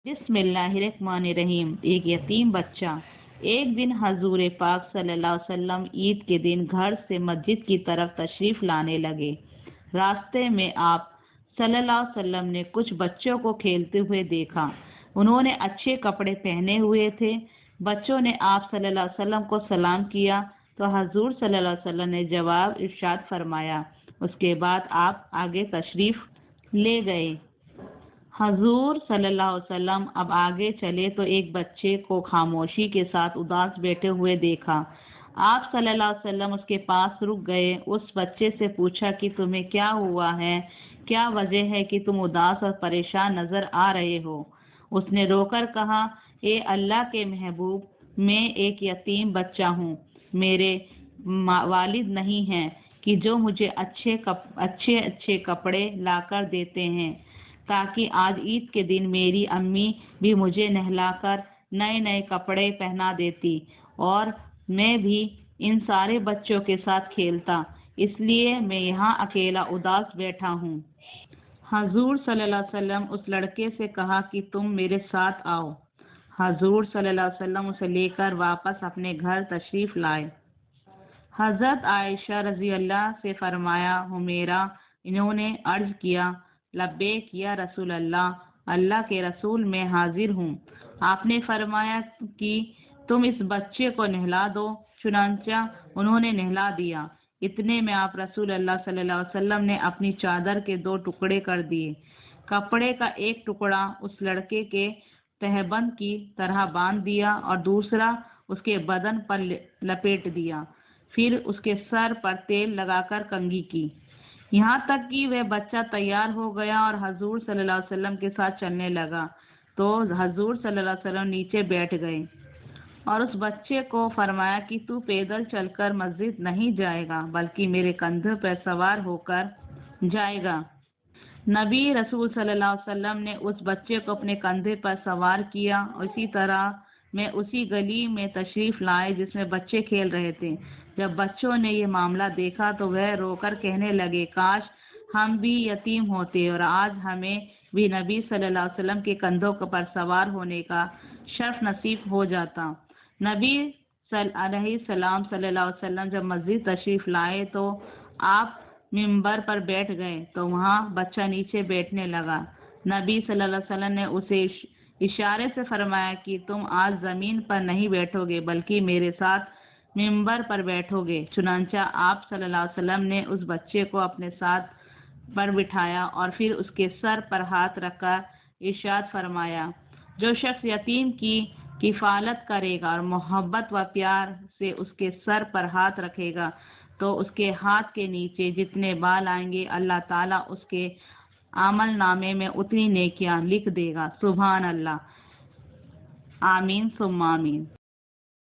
बिस्मिल्लाहिर्रहमानिर्रहीम। एक यतीम बच्चा। एक दिन हजूर पाक सल्लल्लाहु अलैहि वसल्लम ईद के दिन घर से मस्जिद की तरफ तशरीफ लाने लगे। रास्ते में आप सल्लल्लाहु अलैहि वसल्लम ने कुछ बच्चों को खेलते हुए देखा। उन्होंने अच्छे कपड़े पहने हुए थे। बच्चों ने आप सल्लल्लाहु अलैहि वसल्लम को सलाम किया तो हजूर सल्लल्लाहु अलैहि वसल्लम ने जवाब इरशाद फरमाया। उसके बाद आप आगे तशरीफ ले गए। हजूर सल्लल्लाहु अलैहि वसल्लम अब आगे चले तो एक बच्चे को खामोशी के साथ उदास बैठे हुए देखा। आप सल्लल्लाहु अलैहि वसल्लम उसके पास रुक गए। उस बच्चे से पूछा कि तुम्हें क्या हुआ है, क्या वजह है कि तुम उदास और परेशान नजर आ रहे हो। उसने रोकर कहा, ए अल्लाह के महबूब, मैं एक यतीम बच्चा हूँ। मेरे वालिद नहीं हैं कि जो मुझे अच्छे कपड़े लाकर देते हैं, ताकि आज ईद के दिन मेरी अम्मी भी मुझे नहलाकर नए नए कपड़े पहना देती और मैं भी इन सारे बच्चों के साथ खेलता। इसलिए मैं यहाँ अकेला उदास बैठा हूँ। हजूर सल्लल्लाहु अलैहि वसल्लम उस लड़के से कहा कि तुम मेरे साथ आओ। हजूर सल्लल्लाहु अलैहि वसल्लम उसे लेकर वापस अपने घर तशरीफ लाए। हजरत आयशा रजी अल्लाह से फरमाया, हुमेरा इन्होंने अर्ज किया, लब्बैक या रसूल अल्लाह, अल्लाह के रसूल मैं हाजिर हूँ। आपने फरमाया कि तुम इस बच्चे को नहला दो। चुनांचा उन्होंने नहला दिया। इतने में आप रसूल अल्लाह सल्लल्लाहु अलैहि वसल्लम ने अपनी चादर के 2 टुकड़े कर दिए। कपड़े का एक टुकड़ा उस लड़के के तहबंद की तरह बांध दिया और दूसरा उसके बदन पर लपेट दिया। फिर उसके सर पर तेल लगाकर कंघी की, यहाँ तक कि वह बच्चा तैयार हो गया और हजूर सल्लल्लाहु अलैहि वसल्लम के साथ चलने लगा। तो हजूर सल्लल्लाहु अलैहि वसल्लम नीचे बैठ गए और उस बच्चे को फरमाया कि तू पैदल चलकर मस्जिद नहीं जाएगा, बल्कि मेरे कंधे पर सवार होकर जाएगा। नबी रसूल सल्लल्लाहु अलैहि वसल्लम ने उस बच्चे को अपने कंधे पर सवार किया। इसी तरह मैं उसी गली में तशरीफ लाए जिसमें बच्चे खेल रहे थे। जब बच्चों ने ये मामला देखा तो वह रोकर कहने लगे, काश हम भी यतीम होते और आज हमें भी नबी सल्लल्लाहु अलैहि वसल्लम के कंधों पर सवार होने का शर्फ नसीब हो जाता। नबी सल्लल्लाहु अलैहि वसल्लम जब मस्जिद तशरीफ लाए तो आप मिंबर पर बैठ गए तो वहाँ बच्चा नीचे बैठने लगा। नबी सल्लल्लाहु अलैहि वसल्लम ने उसे इशारे से फरमाया कि तुम आज जमीन पर नहीं बैठोगे, बल्कि मेरे साथ मिंबर पर बैठोगे। चुनांचा आप सल्लल्लाहु अलैहि वसल्लम ने उस बच्चे को अपने साथ पर बिठाया और फिर उसके सर पर हाथ रखकर इरशाद फरमाया, जो शख्स यतीम की किफालत करेगा और मोहब्बत व प्यार से उसके सर पर हाथ रखेगा तो उसके हाथ के नीचे जितने बाल आएंगे अल्लाह ताला उसके आमल नामे में उतनी नेकियां लिख देगा। सुभान अल्लाह। आमीन सुम्मा आमीन।